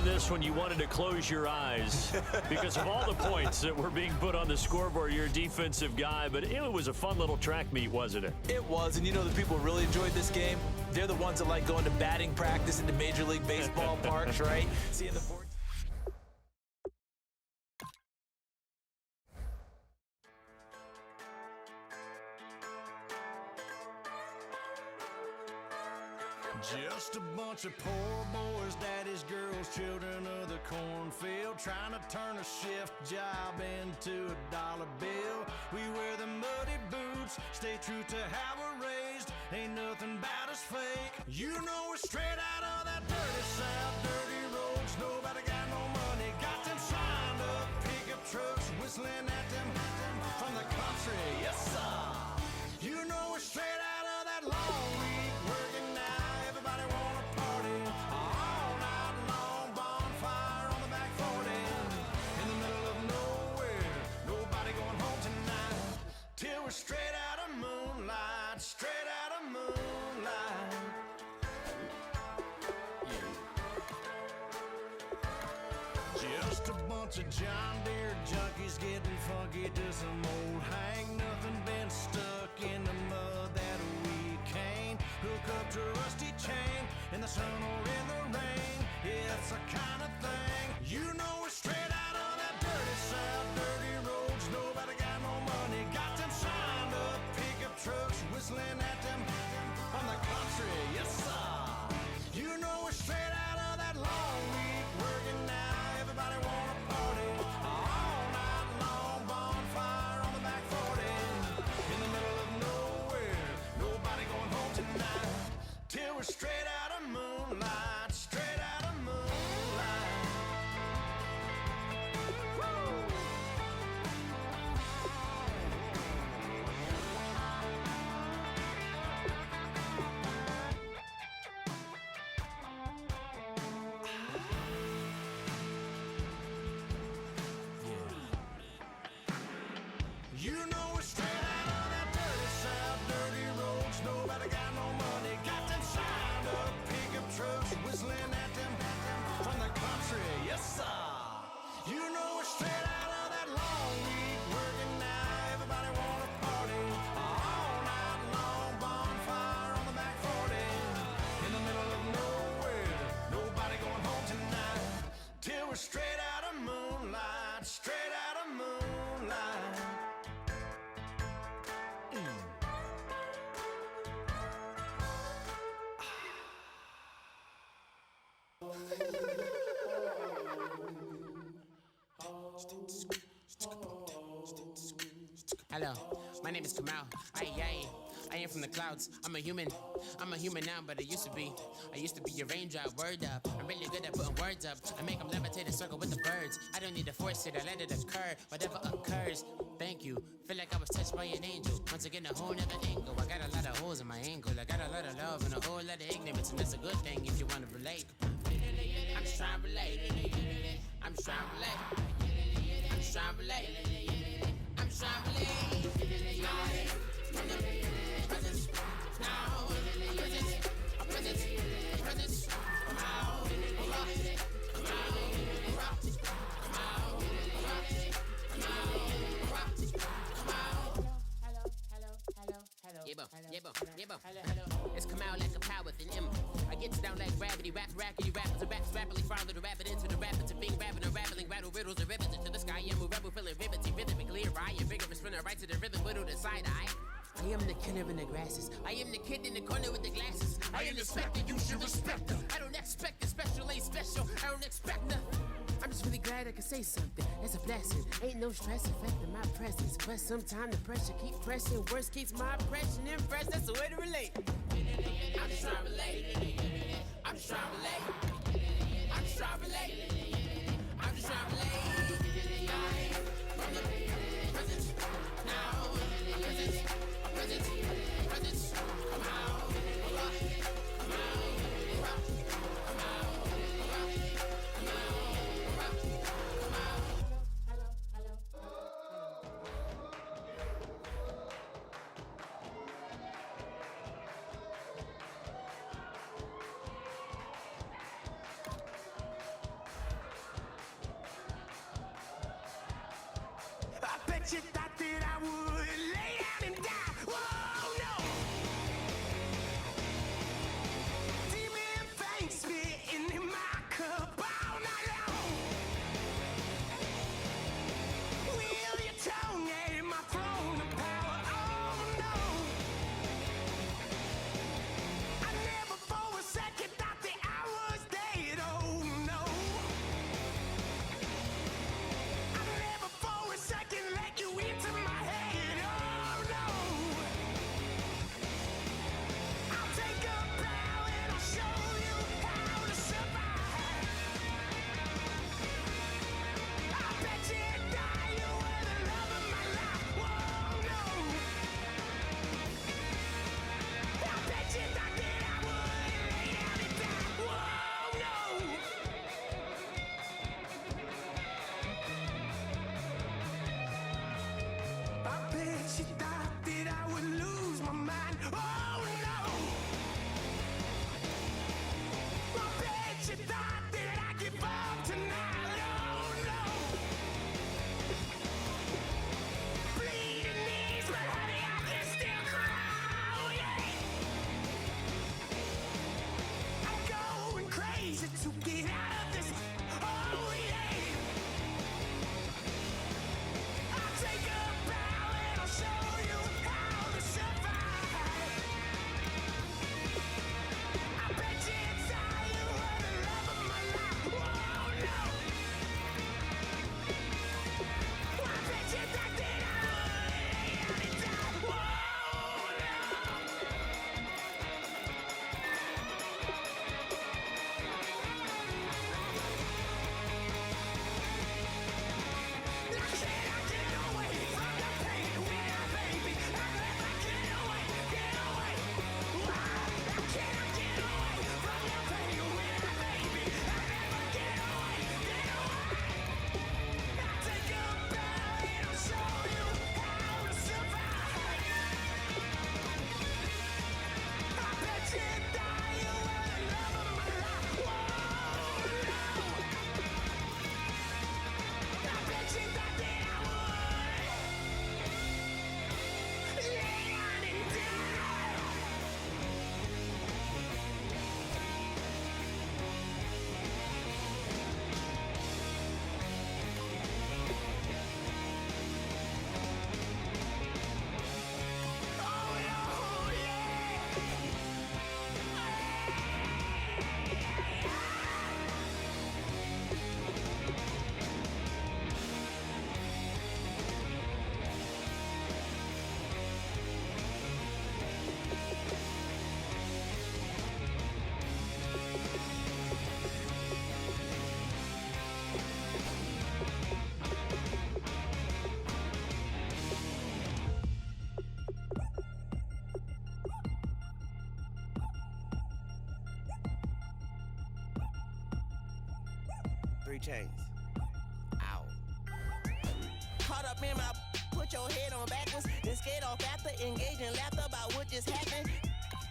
watching this when you wanted to close your eyes because of all the points that were being put on the scoreboard. You're a defensive guy, but it was a fun little track meet, wasn't it? It was, and you know the people who really enjoyed this game? They're the ones that like going to batting practice into Major League Baseball parks, right? Seeing the board. Just a bunch of poor boys, daddies, girls, children of the cornfield, trying to turn a shift job into a dollar bill. We wear the muddy boots, stay true to how we're raised. Ain't nothing about us fake. You know we're straight out of that dirty south, dirty roads. Nobody got no money, got them signed up pickup trucks, whistling at them from the country. Yes, sir. You know we're straight out of that long week, working now. Everybody wanna party all night long, bonfire on the back 40, in the middle of nowhere, nobody going home tonight, till we're straight out of moonlight, straight out of moonlight. Just a bunch of John Deere junkies getting funky to some old hang, nothing been stuck in the mud that we can't hook up to a rusty chain in the sun or in the rain. Yeah, it's the kind of thing. You know we're straight out of that dirty south, dirty roads. Nobody got no money, got them signed up pickup trucks, whistling at them from the country. Yes, sir. You know we're straight out of that long week, working now. Everybody wanna party all night long, bonfire on the back 40, in the middle of nowhere, nobody going home tonight, till we're straight out of moonlight, straight out of moonlight. Woo! You know we're straight out of that dirty south, dirty roads. Nobody got no money, got them signed up pickup trucks, whistling at them from the country. Yes, sir. You know we're straight out of that long week, working now. Everybody wanna party all night long, bonfire on the back 40, in the middle of nowhere, nobody going home tonight, till we're straight out of moonlight, straight out of moonlight. Hello, my name is Kamal. I am from the clouds. I'm a human now, but I used to be a raindrop, word up. I'm really good at putting words up. I make them levitate and circle with the birds. I don't need to force it, I let it occur. Whatever occurs, thank you. Feel like I was touched by an angel. Once again, a whole nother angle. I got a lot of holes in my angle. I got a lot of love and a whole lot of ignorance, and that's a good thing if you want to relate. I'm just trying to relate. I'm just trying to relate. I'm just trying to relate. I'm just trying to relate. From the presence, now, presence, come out, come out, come out, come out, come out. Hello. It's come out like a power within him. I get down like gravity, rackety, rappers, and raps rapidly follow the rabbit into the rapids, and being rapping and rattling, rattle riddles and rivets into the sky. I'm a rebel, feeling rivety, rhythmically right, and vigorous, spinner right to the rhythm, widow the side eye. I am the killer in the grasses. I am the kid in the corner with the glasses. I am the specter, you should respect them. I don't expect the special, ain't special. I don't expect nothing. I'm just really glad I can say something. It's a blessing. Ain't no stress affecting my presence. But sometimes the pressure keep pressing. Worst keeps my impression impressed. That's the way to relate. I'm just trying to relate. I'm just trying to relate. I'm just trying to relate. I'm just trying to relate. From the presence, now, presence, come out, come out, come out, come out, bet you thought that I would lay down and die. Whoa, no. Demon fangs spitting in my cup all night long. Will your tongue at my throne of power? Oh no. I never for a second thought that I was dead. Oh no. I never for a second let you into my head. Oh no. I'll take a bow and I'll show you how to survive. I bet you die, you were the love of my life. Whoa, no. I bet you thought that I would lay down and die. Whoa, no. I bet you thought that I would lose my mind. Oh no. I bet you thought that I'd give up tonight. Oh no. Bleeding knees, but honey, I can still cry. Oh yeah. I'm going crazy to get out of this. Oh yeah. I'll take a bow and I'll show you how to survive. I bet you die, you were the love of my life. Whoa, no. I bet you thought that I would lay down and die. Whoa, no. Now can I get away from the pain when I baby? I get away, get away. Why? Now can I get away from the pain when I baby? I never get away, get away. I'll take a bow and I'll show you how to survive. I bet you die, you were the love of my life. Whoa, no. I bet you thought that I would lay down and die. Oh no, Three chains. Ow. Caught up in my, put your head on backwards, then skate off after, engage in laughter about what just happened.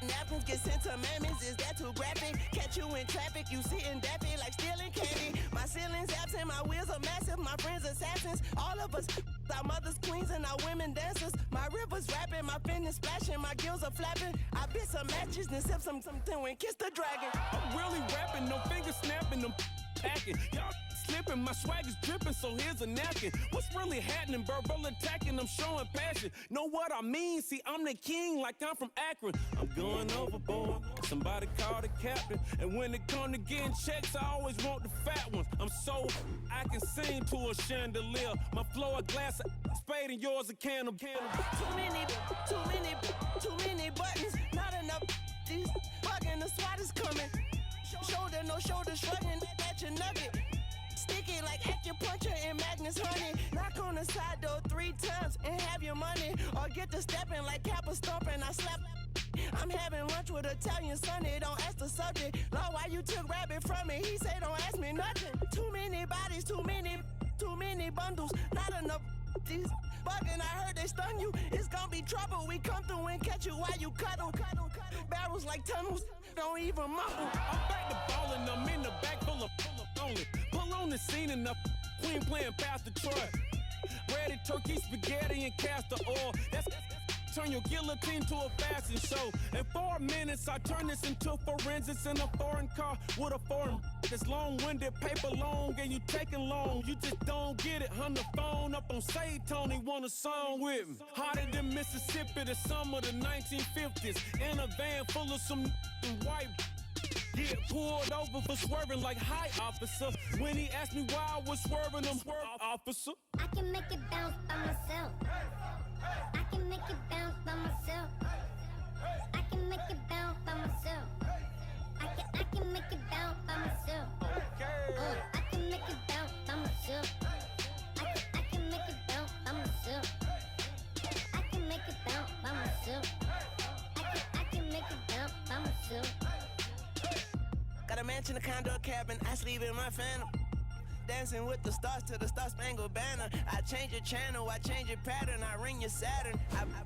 Napkins get sent to mammies, is that too graphic? Catch you in traffic, you sitting daffy like stealing candy. My ceiling's absent, my wheels are massive, my friends assassins. All of us, our mothers queens and our women dancers. My rivers rapping, my fingers splashing, my gills are flapping. I bit some matches, then sip something and kiss the dragon. I'm really rapping, no fingers snapping, I'm packing. Y'all slipping, my swag is dripping, so here's a napkin. What's really happening? Verbal attacking, I'm showing passion. Know what I mean? See, I'm the king, like I'm from Akron. I'm going overboard. Somebody call the captain. And when it come to getting checks, I always want the fat ones. I'm so I can sing to a chandelier. My flow a glass of spade and yours a can of Too many buttons, not enough. These bugging, the SWAT is coming. Shoulder, no shoulder shrugging at your nugget. Sticky like acupuncture in Magnus honey. Knock on the side door 3 times and have your money. Or get to stepping like Kappa stomping. I slap. I'm having lunch with Italian Sonny. Don't ask the subject. Lord, why you took rabbit from me? He said don't ask me nothing. Too many bodies, too many bundles. Not enough. These bugging, I heard they stung you. It's gonna be trouble. We come through and catch you while you cuddle. Barrels like tunnels. Don't even mumble. I'm back to ballin', I'm in the back full of lonely. Pull on the scene and the queen playing Pastor Troy. Breaded turkey, spaghetti, and castor oil. Turn your guillotine to a fashion show. In 4 minutes, I turn this into forensics in a foreign car with a foreign. It's long-winded, paper long, and you taking long. You just don't get it. On the phone up on Say Tony, want a song with me. Hotter than Mississippi, the summer of the 1950s. In a van full of some white. Get pulled over for swerving like hi, officer. When he asked me why I was swerving, I'm swerve, officer. I can make it bounce by myself. I can make it bounce by myself. I can make it bounce by myself. I can make it bounce by myself. I can make it bounce by myself. I can make it bounce by myself. I can make it bounce by myself. I can make it bounce by myself. Got a mansion, a condo, a cabin. I sleep in my phantom. Dancing with the stars to the Star-Spangled Banner. I change your channel, I change your pattern. I ring your Saturn.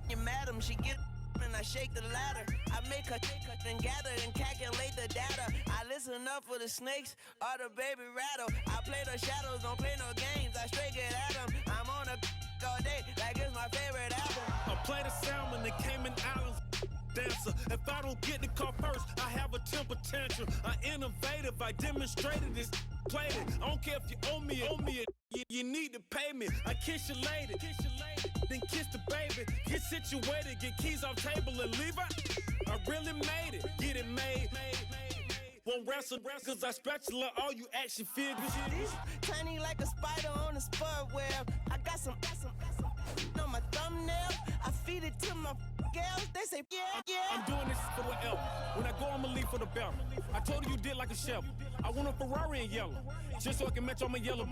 You madam, she get and I shake the ladder. I make her and gather and calculate the data. I listen up for the snakes or the baby rattle. I play the shadows, don't play no games. I straight get at them. I'm on a all day like it's my favorite album. I play the salmon, the Cayman Islands dancer. If I don't get the car first, I have a temper tantrum. I'm innovative, I demonstrated this. Played it. I don't care if you owe me it. You need to pay me. I kiss your lady, then kiss the baby. Get situated, get keys off table and leave it. I really made it, get it made. Won't wrestle, cause I spatula all you action figures. Tiny like a spider on a spud web. I got some on my thumbnail. I feed it to my girls. They say, yeah. I'm doing this for the L. When I go, I'ma leave for the belt. I told you did like a chef. I want a Ferrari in yellow, just so I can match all my yellow.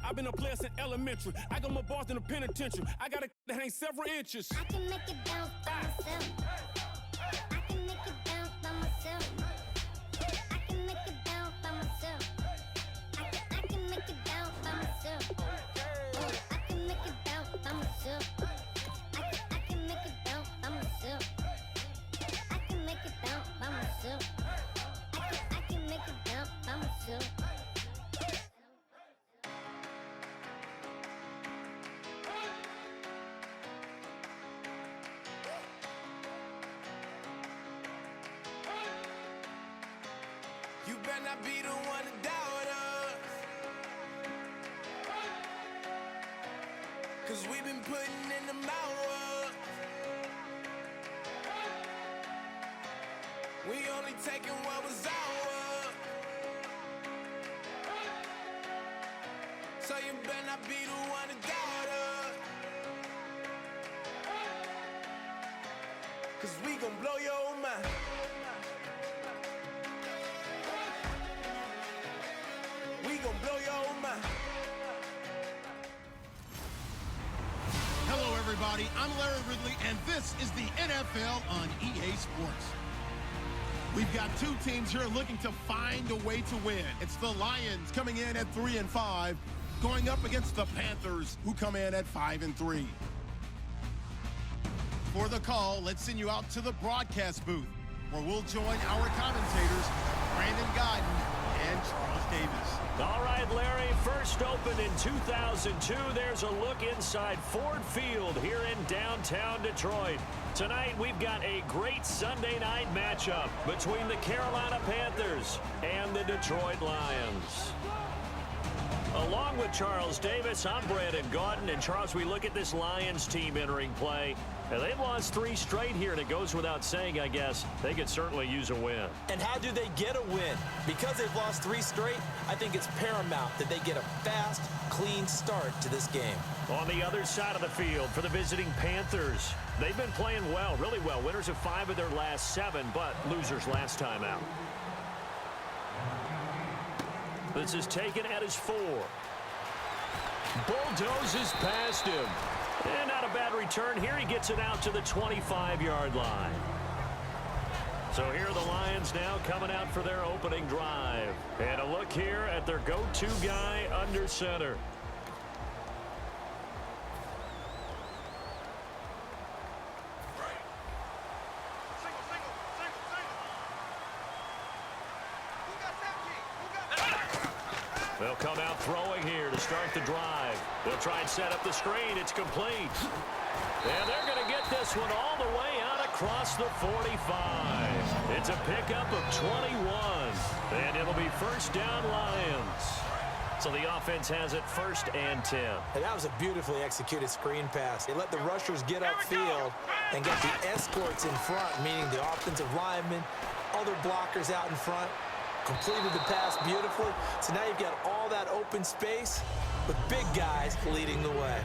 I've been a player since elementary. I got my bars in the penitentiary. I got a that hang several inches. I can make it bounce by myself. I can make it bounce by myself. I can make it bounce by myself. I can make it bounce by myself. I can make it bounce by myself. I can make it bounce by myself. I can make it bounce by myself. I can make it bounce by myself. You better not be the one to doubt us, 'cause we've been putting in the hours. We only taking what was ours. So you better not be the one to doubt us, 'cause we gon' blow your mind. We gon' blow your mind. Hello, everybody. I'm Larry Ridley, and this is the NFL on EA Sports. We've got two teams here looking to find a way to win. It's the Lions coming in at 3-5, going up against the Panthers, who come in at 5-3. For the call, let's send you out to the broadcast booth, where we'll join our commentators, Brandon Godden and Charles Davis. All right, Larry, first opened in 2002. There's a look inside Ford Field here in downtown Detroit. Tonight, we've got a great Sunday night matchup between the Carolina Panthers and the Detroit Lions. Along with Charles Davis, I'm Brandon Gaudin. And, Charles, we look at this Lions team entering play. And they've lost 3 straight here, and it goes without saying, I guess, they could certainly use a win. And how do they get a win? Because they've lost 3 straight, I think it's paramount that they get a fast, clean start to this game. On the other side of the field for the visiting Panthers, they've been playing well, really well. Winners of 5 of their last 7, but losers last time out. This is taken at his 4. Bulldozes past him. And not a bad return here. He gets it out to the 25-yard line. So here are the Lions now coming out for their opening drive. And a look here at their go-to guy under center. They'll come out throwing here to start the drive. They'll try and set up the screen. It's complete. And they're going to get this one all the way out across the 45. It's a pickup of 21. And it'll be first down Lions. So the offense has it 1st and 10. And that was a beautifully executed screen pass. They let the rushers get upfield and get the escorts in front, meaning the offensive linemen, other blockers out in front. Completed the pass beautifully. So now you've got all that open space with big guys leading the way.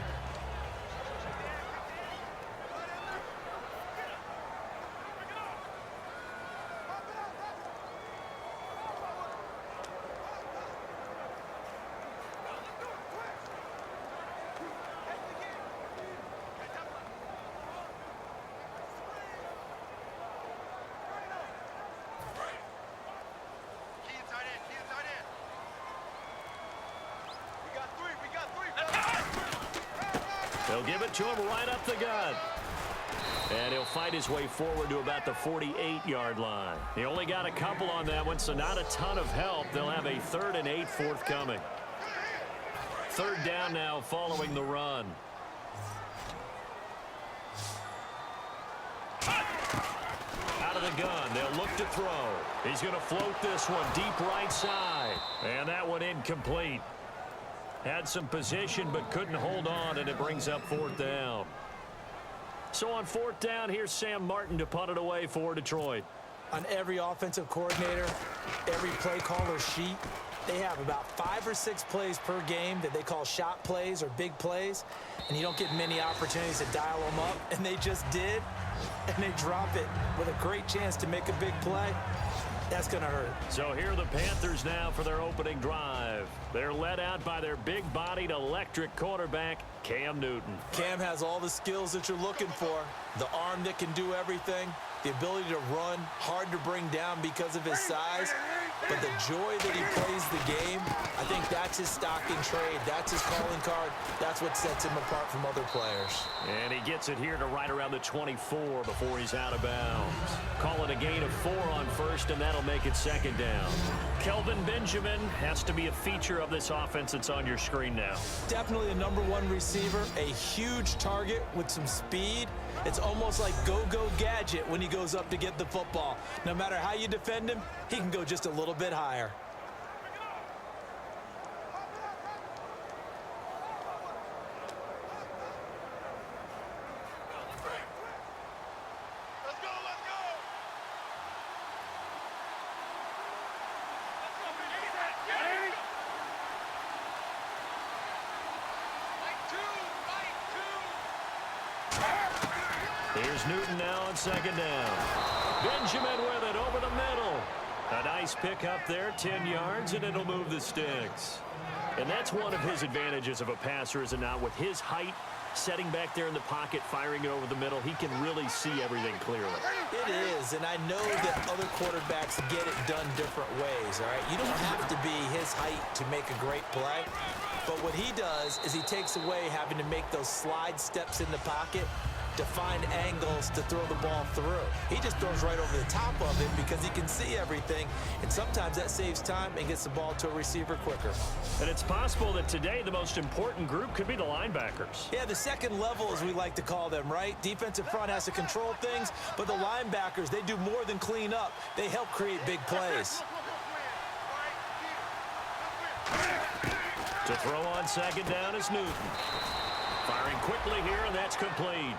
They'll give it to him right up the gut. And he'll fight his way forward to about the 48-yard line. He only got a couple on that one, so not a ton of help. They'll have a 3rd and 8 forthcoming. 3rd down now following the run. Out of the gun. They'll look to throw. He's going to float this one deep right side. And that one incomplete. Had some position but couldn't hold on, and it brings up 4th down. So on 4th down, here's Sam Martin to punt it away for Detroit. On every offensive coordinator, every play caller sheet, they have about 5 or 6 plays per game that they call shot plays or big plays, and you don't get many opportunities to dial them up, and they just did, and they drop it with a great chance to make a big play. That's going to hurt. So here are the Panthers now for their opening drive. They're led out by their big-bodied electric quarterback, Cam Newton. Cam has all the skills that you're looking for. The arm that can do everything, the ability to run, hard to bring down because of his size, but the joy that he plays the game, I think that's his stock in trade. That's his calling card. That's what sets him apart from other players. And he gets it here to right around the 24 before he's out of bounds. Call it a gain of 4 on 1st, and that'll make it 2nd down. Kelvin Benjamin has to be a feature of this offense that's on your screen now. Definitely a #1 receiver, a huge target with some speed. It's almost like go-go gadget when he goes up to get the football. No matter how you defend him, he can go just a little bit higher. Here's Newton now on 2nd down. Benjamin with it over the middle. A nice pickup there, 10 yards, and it'll move the sticks. And that's one of his advantages of a passer, is it not? With his height, setting back there in the pocket, firing it over the middle, he can really see everything clearly. It is, and I know that other quarterbacks get it done different ways, all right? You don't have to be his height to make a great play, but what he does is he takes away having to make those slide steps in the pocket to find angles to throw the ball through. He just throws right over the top of it because he can see everything, and sometimes that saves time and gets the ball to a receiver quicker. And it's possible that today the most important group could be the linebackers. Yeah, the second level, as we like to call them, right? Defensive front has to control things, but the linebackers, they do more than clean up. They help create big plays. To throw on 2nd down is Newton. Firing quickly here, and that's complete.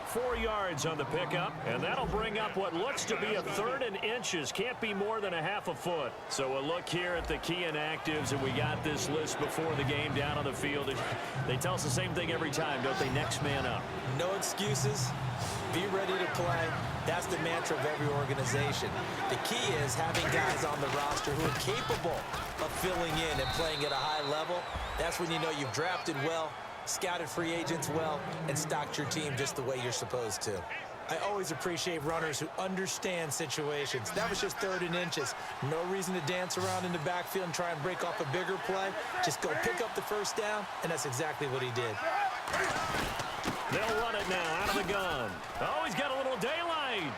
4 yards on the pickup, and that'll bring up what looks to be a 3rd and inches. Can't be more than a half a foot. So a look here at the key inactives, and we got this list before the game down on the field. They tell us the same thing every time, don't they? Next man up. No excuses. Be ready to play. That's the mantra of every organization. The key is having guys on the roster who are capable of filling in and playing at a high level. That's when you know you've drafted well, scouted free agents well, and stocked your team just the way you're supposed to. I always appreciate runners who understand situations. That was just 3rd and inches. No reason to dance around in the backfield and try and break off a bigger play. Just go pick up the 1st down, and that's exactly what he did. They'll run it now out of the gun. Oh, he's got a little daylight.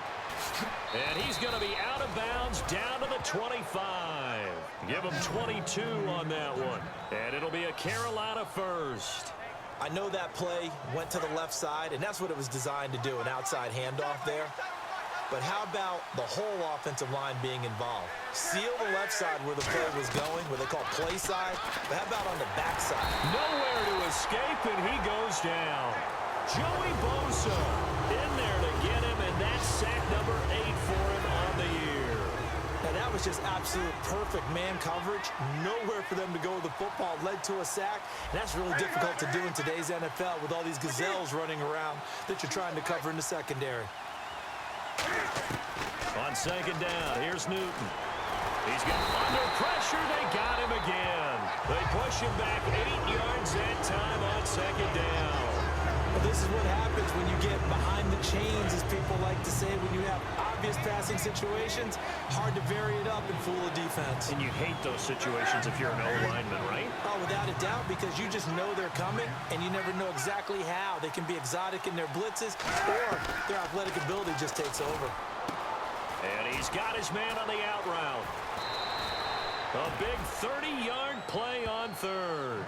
And he's going to be out of bounds down to the 25. Give them 22 on that one. And it'll be a Carolina first. I know that play went to the left side, and that's what it was designed to do, an outside handoff there. But how about the whole offensive line being involved? Seal the left side where the play was going, what they call play side. But how about on the back side? Nowhere to escape, and he goes down. Joey Bosa in there to get him, and that's sack number 8 for him on the year. And that was just absolute perfect man coverage. Nowhere for them to go with the football. Led to a sack. And that's really difficult to do in today's NFL with all these gazelles running around that you're trying to cover in the secondary. On second down, here's Newton. He's got under pressure. They got him again. They push him back 8 yards that time on second down. Well, this is what happens when you get behind the chains, as people like to say, when you have obvious passing situations. Hard to vary it up and fool a defense. And you hate those situations if you're an O-lineman, right? Oh, without a doubt, because you just know they're coming, and you never know exactly how. They can be exotic in their blitzes, or their athletic ability just takes over. And he's got his man on the out route. A big 30-yard play on third.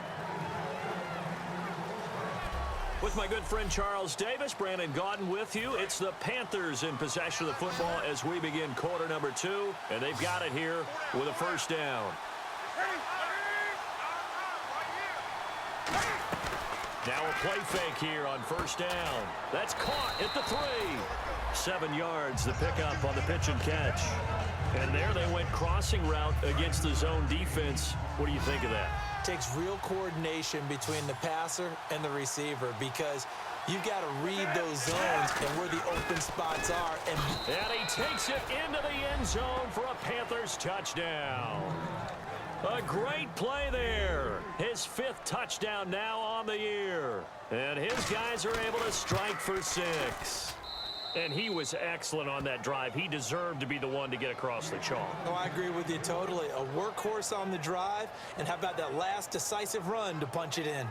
With my good friend Charles Davis, Brandon Gaudin with you. It's the Panthers in possession of the football as we begin quarter number 2. And they've got it here with a first down. Now a play fake here on first down. That's caught at the 3. 7 yards the pickup on the pitch and catch. And there they went crossing route against the zone defense. What do you think of that? Takes real coordination between the passer and the receiver, because you've got to read those zones and where the open spots are. And he takes it into the end zone for a Panthers touchdown. A great play there. His 5th touchdown now on the year. And his guys are able to strike for 6. And he was excellent on that drive. He deserved to be the one to get across the chalk. Oh, I agree with you totally. A workhorse on the drive, and how about that last decisive run to punch it in?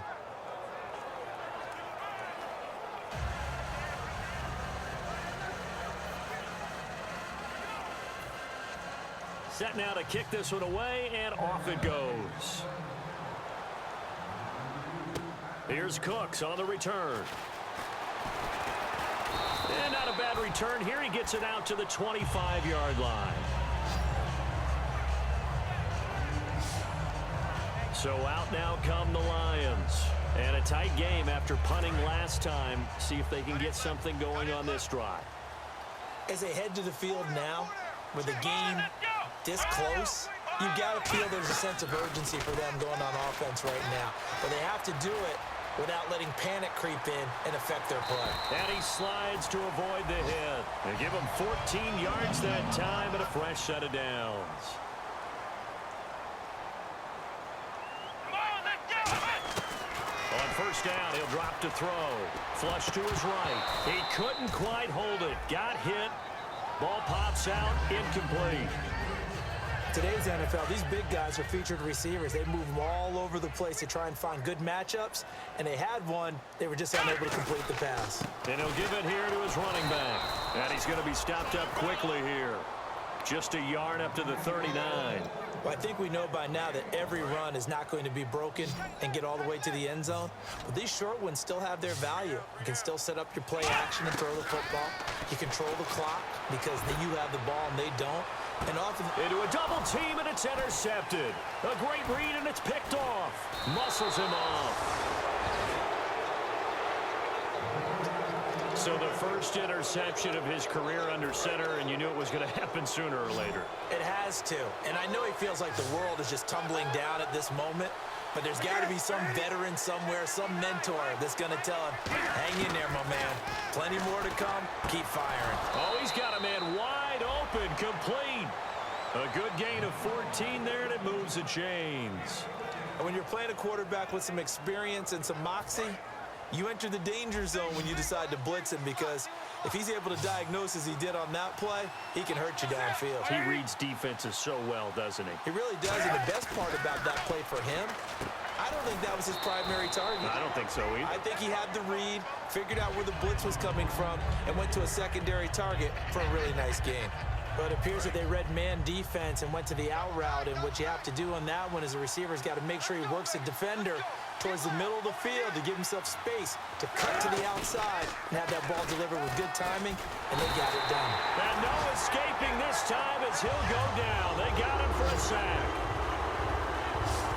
Set now to kick this one away, and off it goes. Here's Cooks on the return. And not a bad return here. He gets it out to the 25-yard line. So out now come the Lions. And a tight game after punting last time. See if they can get something going on this drive. As they head to the field now, with the game this close, you've got to feel there's a sense of urgency for them going on offense right now. But they have to do it without letting panic creep in and affect their play. And he slides to avoid the hit. They give him 14 yards that time and a fresh set of downs. On first down, he'll drop to throw. Flush to his right. He couldn't quite hold it. Got hit. Ball pops out. Incomplete. Today's NFL, these big guys are featured receivers. They move them all over the place to try and find good matchups, and they had one. They were just unable to complete the pass. And he'll give it here to his running back. And he's going to be stopped up quickly here. Just a yard up to the 39. Well, I think we know by now that every run is not going to be broken and get all the way to the end zone. But these short ones still have their value. You can still set up your play action and throw the football. You control the clock because you have the ball and they don't. And often into a double team, and it's intercepted. A great read, and it's picked off. Muscles him off. So the first interception of his career under center, and you knew it was going to happen sooner or later. It has to. And I know he feels like the world is just tumbling down at this moment, but there's got to be some veteran somewhere, some mentor that's going to tell him, hang in there, my man. Plenty more to come. Keep firing. Oh, he's got a man wide open, complete. A good gain of 14 there, and it moves the chains. And when you're playing a quarterback with some experience and some moxie, you enter the danger zone when you decide to blitz him, because if he's able to diagnose as he did on that play, he can hurt you downfield. He reads defenses so well, doesn't he? He really does, and the best part about that play for him, I don't think think that was his primary target. I don't think so either. I think he had the read, figured out where the blitz was coming from, and went to a secondary target for a really nice game. But it appears that they read man defense and went to the out route, and what you have to do on that one is the receiver's got to make sure he works the defender towards the middle of the field to give himself space to cut to the outside and have that ball delivered with good timing, and they got it done. And no escaping this time as he'll go down. They got him for a sack.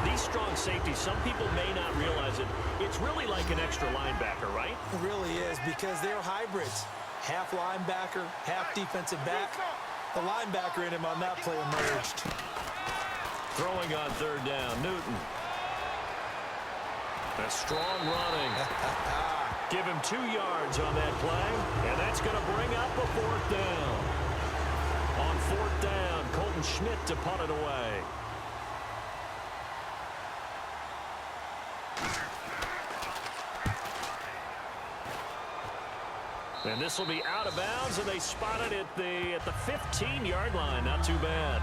These strong safeties, some people may not realize it. It's really like an extra linebacker, right? It really is, because they're hybrids. Half linebacker, half defensive back. The linebacker in him on that play emerged. Throwing on third down, Newton. A strong running. Give him 2 yards on that play, and that's going to bring up a fourth down. On fourth down, Colton Schmidt to punt it away. And this will be out of bounds, and they spot it at the 15-yard line. Not too bad.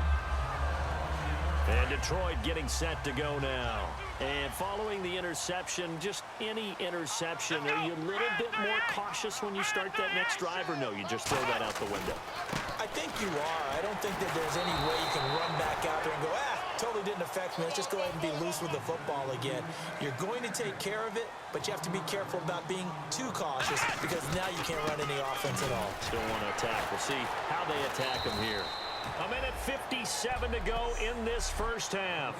And Detroit getting set to go now. And following the interception, just any interception, are you a little bit more cautious when you start that next drive, or no, you just throw that out the window? I think you are. I don't think that there's any way you can run back out there and go, totally didn't affect me. Let's just go ahead and be loose with the football again. You're going to take care of it, but you have to be careful about being too cautious, because now you can't run any offense at all. Still want to attack. We'll see how they attack him here. A minute 57 to go in this first half.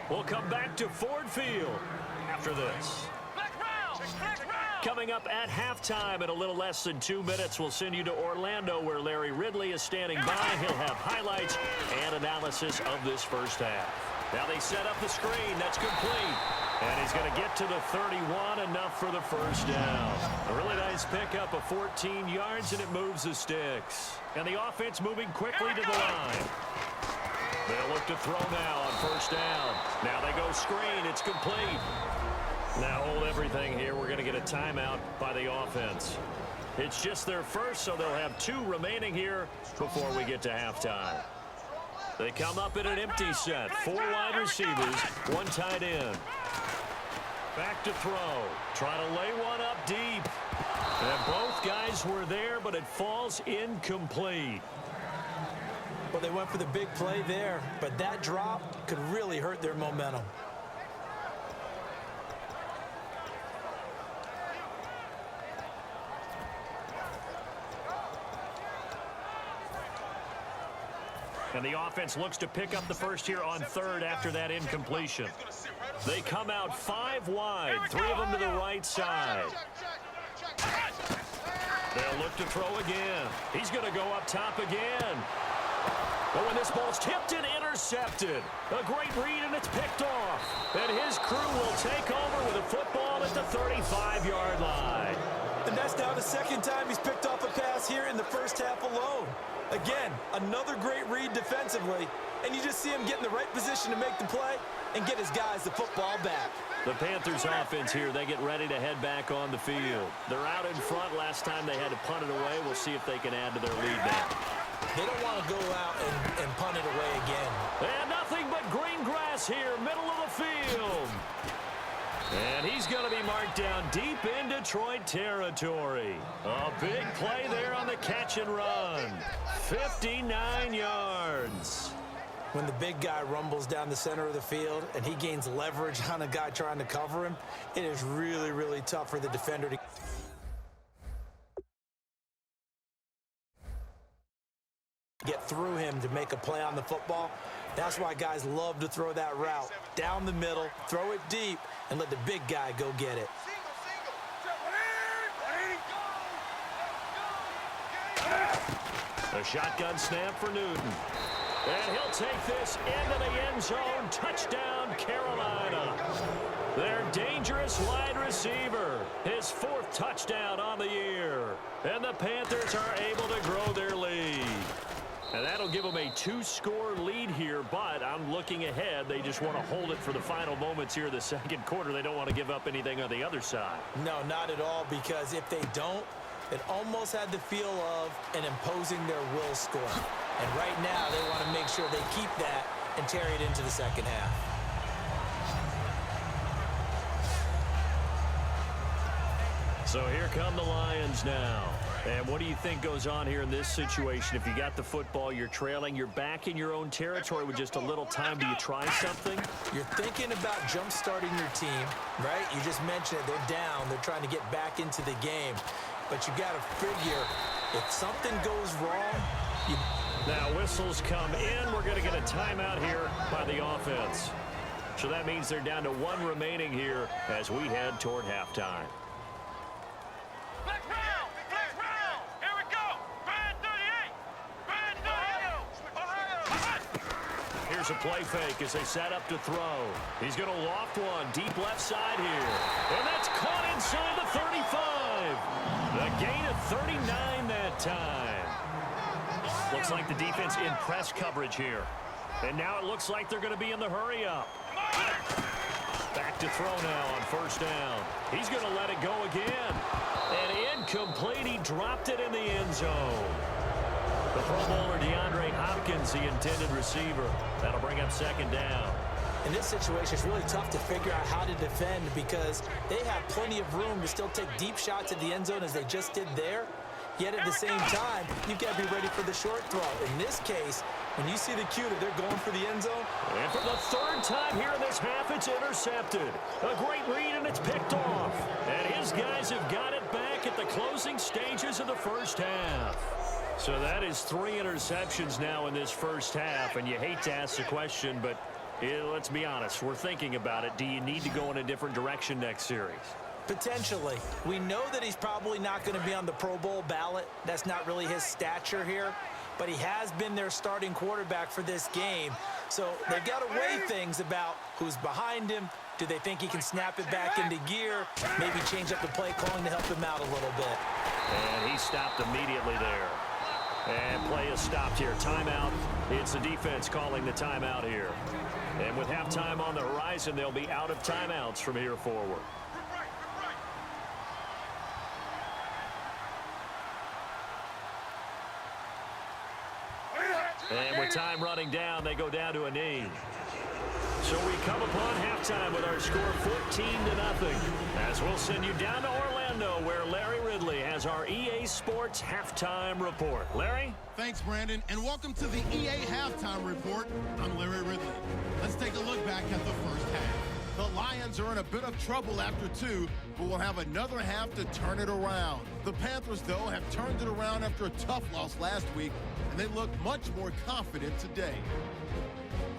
We'll come back to Ford Field after this. Coming up at halftime in a little less than 2 minutes, we'll send you to Orlando, where Larry Ridley is standing by. He'll have highlights and analysis of this first half. Now they set up the screen. That's complete. And he's going to get to the 31, enough for the first down. A really nice pickup of 14 yards, and it moves the sticks. And the offense moving quickly to the line. They'll look to throw now on first down. Now they go screen. It's complete. Now hold everything here. We're going to get a timeout by the offense. It's just their first, so they'll have 2 remaining here before we get to halftime. They come up in an empty set. 4 wide receivers, 1 tight end. Back to throw. Try to lay one up deep. And both guys were there, but it falls incomplete. Well, they went for the big play there, but that drop could really hurt their momentum. And the offense looks to pick up the first here on third after that incompletion. They come out 5 wide, 3 of them to the right side. They'll look to throw again. He's going to go up top again. But when this ball's tipped and intercepted, a great read, and it's picked off. And his crew will take over with a football at the 35-yard line. And that's now the second time he's picked off a pass here in the first half alone. Again, another great read defensively, and you just see him get in the right position to make the play and get his guys the football back. The Panthers offense here, they get ready to head back on the field. They're out in front. Last time they had to punt it away. We'll see if they can add to their lead now. They don't want to go out and punt it away again. And nothing but green grass here, middle of the field. And he's going to be marked down deep in Detroit territory. A big play there on the catch and run. 59 yards. When the big guy rumbles down the center of the field and he gains leverage on a guy trying to cover him, it is really, really tough for the defender to get through him to make a play on the football. That's why guys love to throw that route down the middle, throw it deep, and let the big guy go get it. A shotgun snap for Newton. And he'll take this into the end zone. Touchdown, Carolina. Their dangerous wide receiver. His 4th touchdown on the year. And the Panthers are able to grow their lead. And that'll give them a 2-score lead here, but I'm looking ahead. They just want to hold it for the final moments here in the second quarter. They don't want to give up anything on the other side. No, not at all, because if they don't, it almost had the feel of an imposing their will score. And right now, they want to make sure they keep that and carry it into the second half. So here come the Lions now. And what do you think goes on here in this situation? If you got the football, you're trailing, you're back in your own territory with just a little time. Do you try something? You're thinking about jump-starting your team, right? You just mentioned it. They're down. They're trying to get back into the game. But you got to figure, if something goes wrong, Now whistles come in. We're going to get a timeout here by the offense. So that means they're down to one remaining here as we head toward halftime. Here we go. Band 38. Band 38. Here's a play fake as they set up to throw. He's going to loft one deep left side here. And that's caught inside the 35. A gain of 39 that time. Looks like the defense in press coverage here. And now it looks like they're going to be in the hurry up. Back to throw now on first down. He's going to let it go again. And incomplete. He dropped it in the end zone. The Pro Bowler DeAndre Hopkins, the intended receiver. That'll bring up second down. in this situation, it's really tough to figure out how to defend because they have plenty of room to still take deep shots at the end zone as they just did there. Yet at the same time, you've got to be ready for the short throw. In this case, when you see the cue that they're going for the end zone. And for the third time here in this half, it's intercepted. A great read, and it's picked off. And his guys have got it back at the closing stages of the first half. So that is 3 interceptions now in this first half. And you hate to ask the question, but let's be honest. We're thinking about it. Do you need to go in a different direction next series? Potentially. We know that he's probably not going to be on the Pro Bowl ballot. That's not really his stature here. But he has been their starting quarterback for this game. So they've got to weigh things about who's behind him. Do they think he can snap it back into gear? Maybe change up the play calling to help him out a little bit. And he stopped immediately there. And play is stopped here. Timeout. It's the defense calling the timeout here. And with halftime on the horizon, they'll be out of timeouts from here forward. And with time running down, they go down to a knee. So we come upon halftime with our score 14-0. As we'll send you down to Orlando, where Larry Ridley has our EA Sports Halftime Report. Larry? Thanks, Brandon, and welcome to the EA Halftime Report. I'm Larry Ridley. Let's take a look back at the first half. The Lions are in a bit of trouble after 2, but will have another half to turn it around. The Panthers, though, have turned it around after a tough loss last week, and they look much more confident today.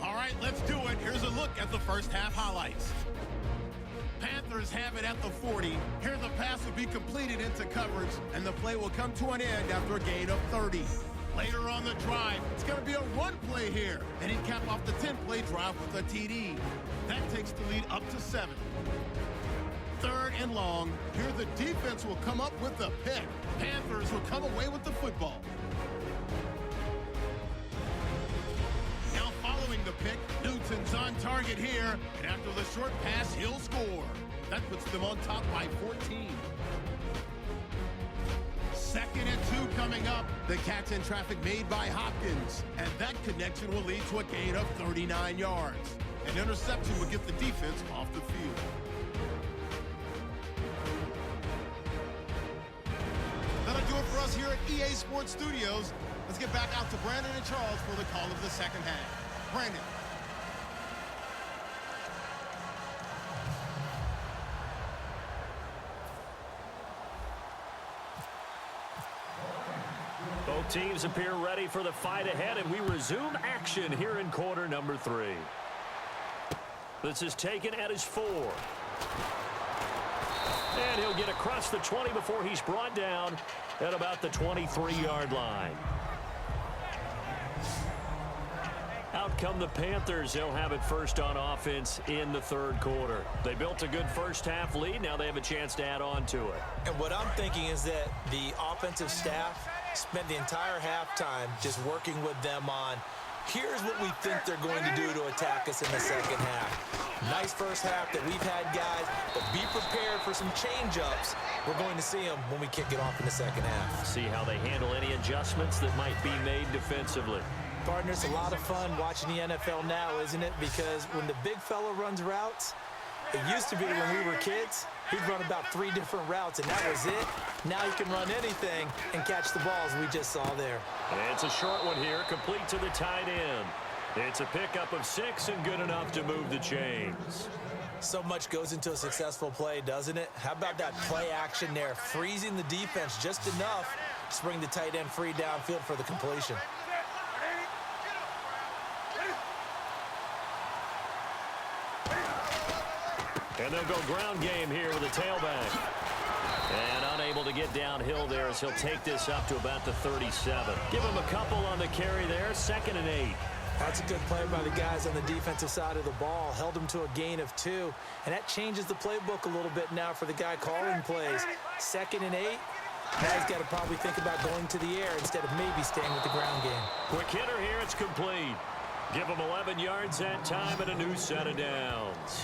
All right, let's do it. Here's a look at the first half highlights. Panthers have it at the 40. Here the pass will be completed into coverage, and the play will come to an end after a gain of 30. Later on the drive, it's going to be a run play here, and he capped off the 10-play drive with a TD. That takes the lead up to 7. Third and long. Here the defense will come up with the pick. Panthers will come away with the football. Now following the pick, Newton's on target here, and after the short pass, he'll score. That puts them on top by 14. 2nd and 2 coming up. The catch in traffic made by Hopkins, and that connection will lead to a gain of 39 yards. An interception will get the defense off the field. That'll do it for us here at EA Sports Studios. Let's get back out to Brandon and Charles for the call of the second half. Brandon. Both teams appear ready for the fight ahead, and we resume action here in quarter number 3. This is taken at his 4. And he'll get across the 20 before he's brought down at about the 23-yard line. Out come the Panthers. They'll have it first on offense in the third quarter. They built a good first half lead. Now they have a chance to add on to it. And what I'm thinking is that the offensive staff spent the entire halftime just working with them on here's what we think they're going to do to attack us in the second half. Nice first half that we've had, guys, but be prepared for some change-ups. We're going to see them when we kick it off in the second half. See how they handle any adjustments that might be made defensively. Partner, it's a lot of fun watching the NFL now, isn't it? Because when the big fella runs routes, It used to be when we were kids, he'd run about 3 different routes, and that was it. Now he can run anything and catch the balls we just saw there. It's a short one here, complete to the tight end. It's a pickup of 6 and good enough to move the chains. So much goes into a successful play, doesn't it? How about that play action there, freezing the defense just enough to bring the tight end free downfield for the completion. And they'll go ground game here with a tailback. And unable to get downhill there as he'll take this up to about the 37. Give him a couple on the carry there, 2nd and 8. That's a good play by the guys on the defensive side of the ball. Held them to a gain of 2. And that changes the playbook a little bit now for the guy calling plays. 2nd and 8. Now he's got to probably think about going to the air instead of maybe staying with the ground game. Quick hitter here, it's complete. Give him 11 yards that time and a new set of downs.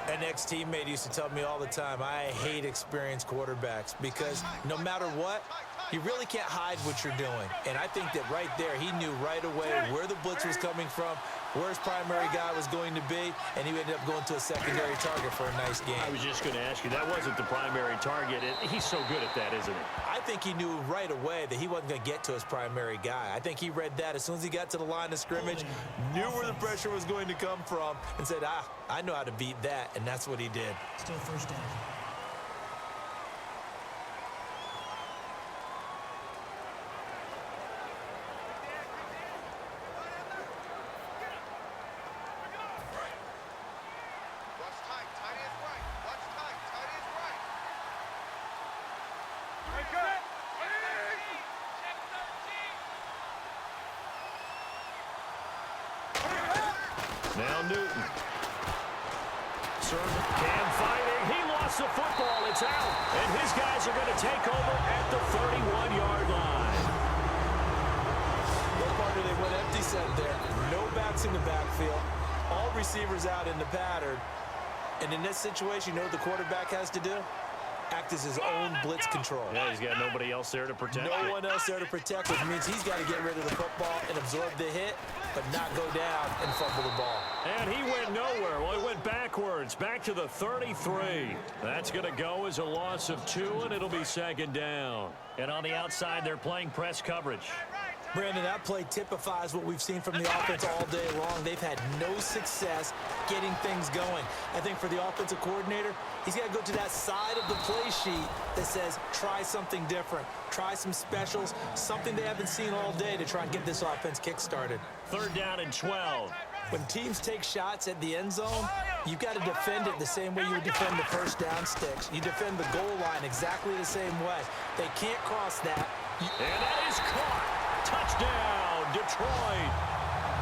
An ex-teammate used to tell me all the time, I hate experienced quarterbacks because no matter what, you really can't hide what you're doing. And I think that right there, he knew right away where the blitz was coming from, where his primary guy was going to be, and he ended up going to a secondary target for a nice game. I was just going to ask you, that wasn't the primary target. He's so good at that, isn't he? I think he knew right away that he wasn't going to get to his primary guy. I think he read that as soon as he got to the line of scrimmage, knew where the pressure was going to come from, and said, I know how to beat that, and that's what he did. Still first down. Now Newton. Serve Cam fighting. He lost the football. It's out. And his guys are going to take over at the 31-yard line. No partner, they went empty set there. No backs in the backfield. All receivers out in the pattern. And in this situation, you know what the quarterback has to do? Act as his own blitz control. Yeah, he's got nobody else there to protect No one else there to protect, which means he's got to get rid of the football and absorb the hit, but not go down and fumble the ball. And he went nowhere. Well, he went backwards, back to the 33. That's going to go as a loss of 2, and it'll be 2nd down. And on the outside, they're playing press coverage. Brandon, that play typifies what we've seen from the offense all day long. They've had no success getting things going. I think for the offensive coordinator, he's got to go to that side of the play sheet that says, try something different. Try some specials, something they haven't seen all day to try and get this offense kick-started. 3rd down and 12. When teams take shots at the end zone, you've got to defend it the same way you would defend the first down sticks. You defend the goal line exactly the same way. They can't cross that. And that is caught. Touchdown, Detroit.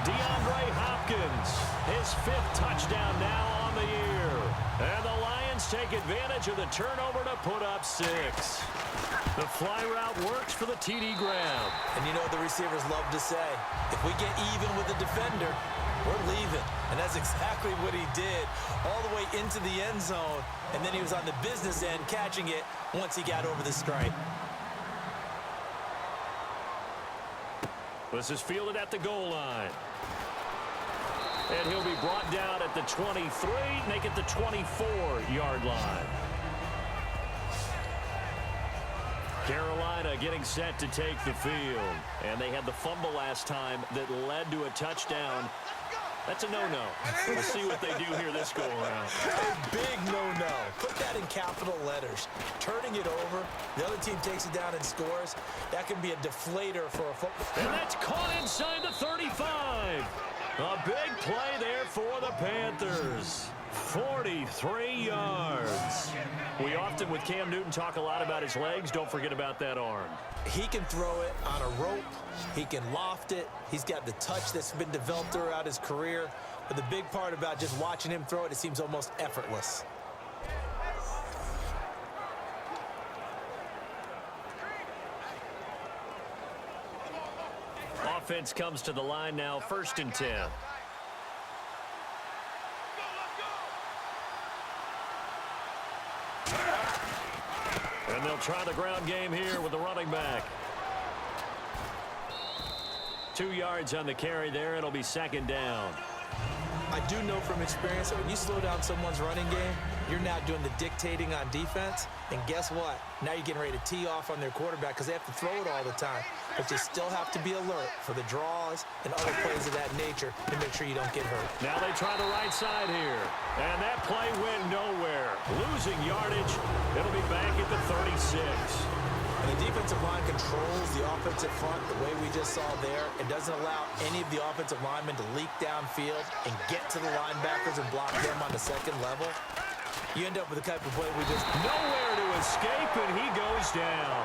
DeAndre Hopkins, his 5th touchdown now on the year. And the Lions take advantage of the turnover to put up 6. The fly route works for the TD grab. And you know what the receivers love to say? If we get even with the defender, we're leaving. And that's exactly what he did all the way into the end zone. And then he was on the business end catching it once he got over the stripe. This is fielded at the goal line. And he'll be brought down at the 23, make it the 24-yard line. Carolina getting set to take the field. And they had the fumble last time that led to a touchdown. That's a no-no. We'll see what they do here this go-around. A big no-no. Put that in capital letters. Turning it over, the other team takes it down and scores. That can be a deflator for a football. And that's caught inside the 35. A big play there for the Panthers. 43 yards. We often, with Cam Newton, talk a lot about his legs. Don't forget about that arm. He can throw it on a rope. He can loft it. He's got the touch that's been developed throughout his career. But the big part about just watching him throw it, it seems almost effortless. Offense comes to the line now, 1st and 10. And they'll try the ground game here with the running back. 2 yards on the carry there. It'll be 2nd down. I do know from experience that when you slow down someone's running game, you're now doing the dictating on defense. And guess what? Now you're getting ready to tee off on their quarterback because they have to throw it all the time. But you still have to be alert for the draws and other plays of that nature to make sure you don't get hurt. Now they try the right side here. And that play went nowhere. Losing yardage. It'll be back at the 36. And the defensive line controls the offensive front the way we just saw there. It doesn't allow any of the offensive linemen to leak downfield and get to the linebackers and block them on the second level. You end up with the type of play we just... Nowhere to escape, and he goes down.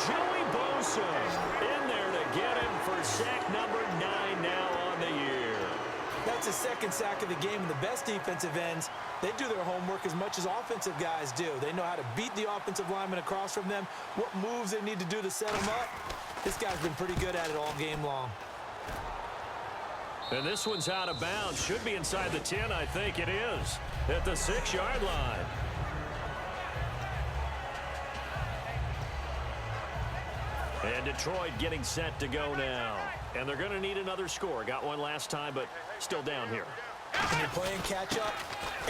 Joey Bosa in there to get him for sack number 9 now on the year. That's his second sack of the game, and the best defensive ends, they do their homework as much as offensive guys do. They know how to beat the offensive lineman across from them, what moves they need to do to set them up. This guy's been pretty good at it all game long. And this one's out of bounds. Should be inside the 10, I think it is. At the 6-yard line. And Detroit getting set to go now. And they're going to need another score. Got one last time, but still down here. When you're playing catch-up,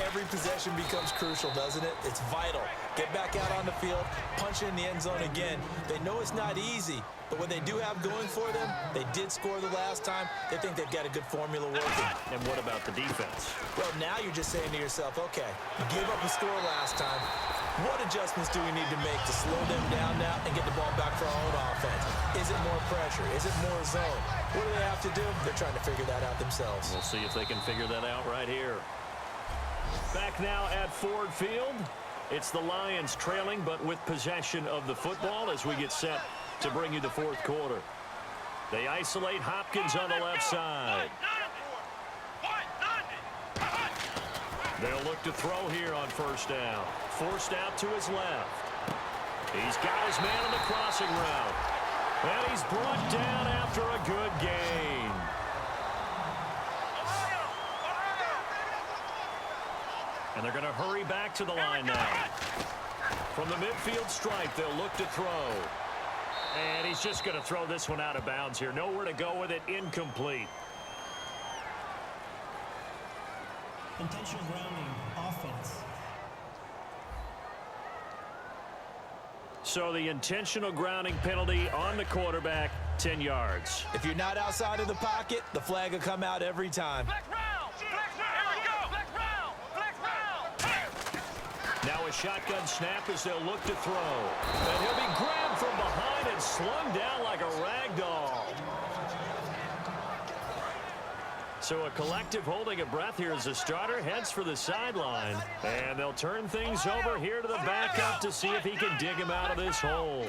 every possession becomes crucial, doesn't it? It's vital. Get back out on the field, punch in the end zone again. They know it's not easy, but what they do have going for them, they did score the last time. They think they've got a good formula working. And what about the defense? Well, now you're just saying to yourself, okay, you gave up a score last time. What adjustments do we need to make to slow them down now and get the ball back for our own offense? Is it more pressure? Is it more zone? What do they have to do? They're trying to figure that out themselves. We'll see if they can figure that out right here. Back now at Ford Field. It's the Lions trailing, but with possession of the football as we get set to bring you the fourth quarter. They isolate Hopkins on the left side. They'll look to throw here on first down. Forced out to his left. He's got his man on the crossing route. And he's brought down after a good gain. And they're going to hurry back to the line now. From the midfield stripe, they'll look to throw. And he's just going to throw this one out of bounds here. Nowhere to go with it. Incomplete. Intentional grounding, offense. So the intentional grounding penalty on the quarterback, 10 yards. If you're not outside of the pocket, the flag will come out every time. Now a shotgun snap as they'll look to throw. And he'll be grabbed from behind and slung down like a rag doll. So a collective holding a breath here as the starter heads for the sideline. And they'll turn things over here to the backup to see if he can dig him out of this hole.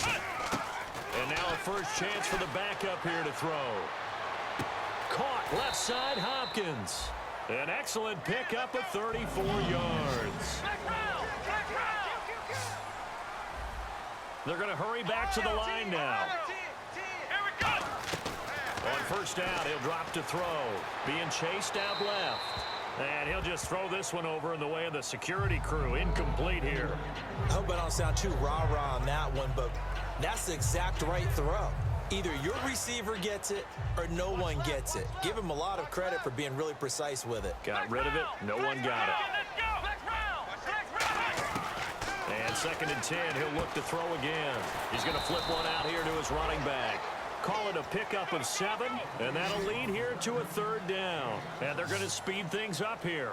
And now a first chance for the backup here to throw. Caught left side Hopkins. An excellent pickup of 34 yards. They're going to hurry back to the line now. On first down, he'll drop to throw. Being chased out left. And he'll just throw this one over in the way of the security crew. Incomplete here. I hope I don't sound too rah-rah on that one, but that's the exact right throw. Either your receiver gets it or no one gets it. Give him a lot of credit for being really precise with it. Got rid of it. No one got it. And 2nd and 10, he'll look to throw again. He's going to flip one out here to his running back. Call it a pickup of 7, and that'll lead here to a 3rd down. And they're going to speed things up here.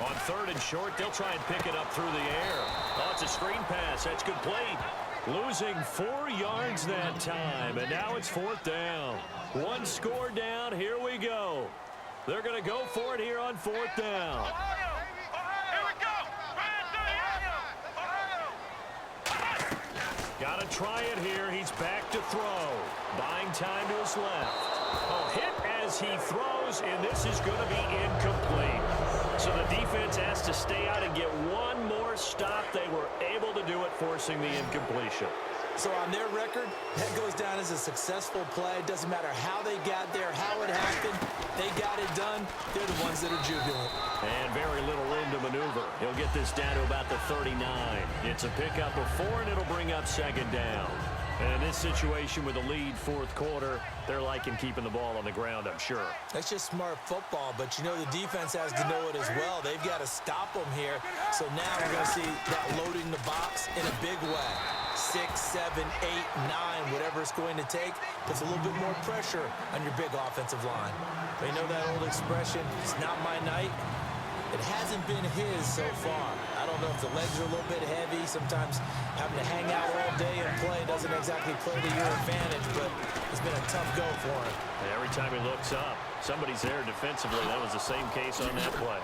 On 3rd and short, they'll try and pick it up through the air. Oh, it's a screen pass. That's complete. Losing 4 yards that time, and now it's 4th down. 1 score down. Here we go. They're going to go for it here on 4th down. Got to try it here. He's back to throw. Buying time to his left. Oh, hit as he throws, and this is going to be incomplete. So the defense has to stay out and get one more stop. They were able to do it, forcing the incompletion. So on their record, that goes down as a successful play. It doesn't matter how they got there, how it happened. They got it done. They're the ones that are jubilant. And very little room to maneuver. He'll get this down to about the 39. It's a pickup of 4, and it'll bring up 2nd down. And in this situation with a lead fourth quarter, they're liking keeping the ball on the ground, I'm sure. That's just smart football, but you know the defense has to know it as well. They've got to stop them here. So now we're going to see that loading the box in a big way. 6, 7, 8, 9, whatever it's going to take, puts a little bit more pressure on your big offensive line. But you know that old expression, it's not my night. It hasn't been his so far. I don't know if the legs are a little bit heavy. Sometimes having to hang out all day and play doesn't exactly play to your advantage, but it's been a tough go for him. And every time he looks up, somebody's there defensively. That was the same case on that play.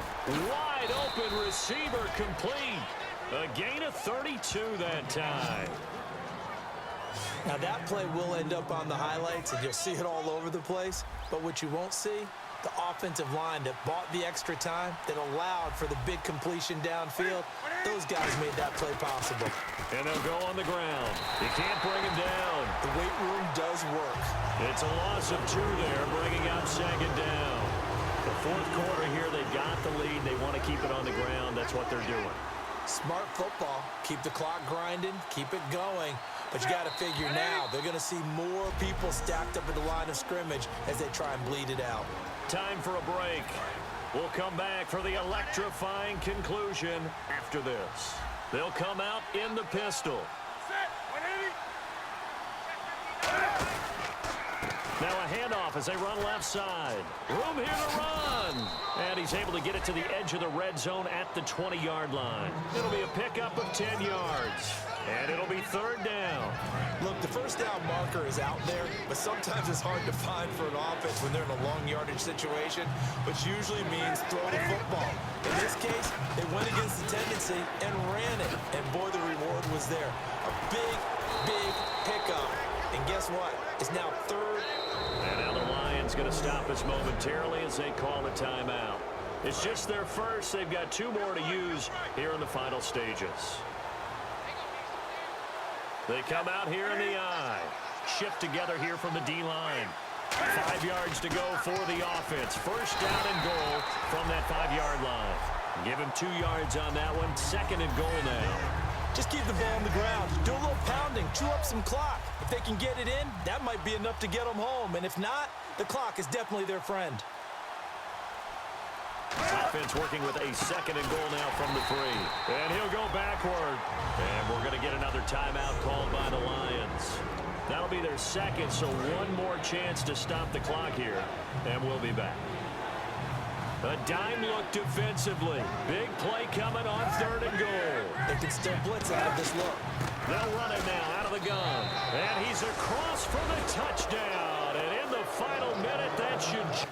Wide open receiver complete. A gain of 32 that time. Now that play will end up on the highlights, and you'll see it all over the place. But what you won't see, the offensive line that bought the extra time, that allowed for the big completion downfield, those guys made that play possible. And they'll go on the ground. You can't bring him down. The weight room does work. It's a loss of 2 there, bringing up second down. The fourth quarter here, they've got the lead. They want to keep it on the ground. That's what they're doing. Smart football. Keep the clock grinding. Keep it going. But you got to figure now, they're going to see more people stacked up at the line of scrimmage as they try and bleed it out. Time for a break. We'll come back for the electrifying conclusion after this. They'll come out in the pistol. Now a handoff as they run left side. Room here to run. And he's able to get it to the edge of the red zone at the 20-yard line. It'll be a pickup of 10 yards. And it'll be third down. Look, the first down marker is out there, but sometimes it's hard to find for an offense when they're in a long yardage situation, which usually means throw the football. In this case, they went against the tendency and ran it. And boy, the reward was there. A big, big pickup. And guess what? It's now third. And now the Lions going to stop us momentarily as they call a timeout. It's just their first. They've got 2 more to use here in the final stages. They come out here in the I. Shift together here from the D-line. 5 yards to go for the offense. First down and goal from that 5-yard line. Give him 2 yards on that one. Second and goal now. Just keep the ball on the ground. Do a little pounding. Chew up some clock. If they can get it in, that might be enough to get them home. And if not, the clock is definitely their friend. Offense working with a second and goal now from the 3. And he'll go backward. And we're going to get another timeout called by the Lions. That'll be their second, so 1 more chance to stop the clock here. And we'll be back. A dime look defensively. Big play coming on third and goal. They can still blitz out of this look. They'll run it now out of the gun. And he's across for the touchdown. And in the final minute, that should...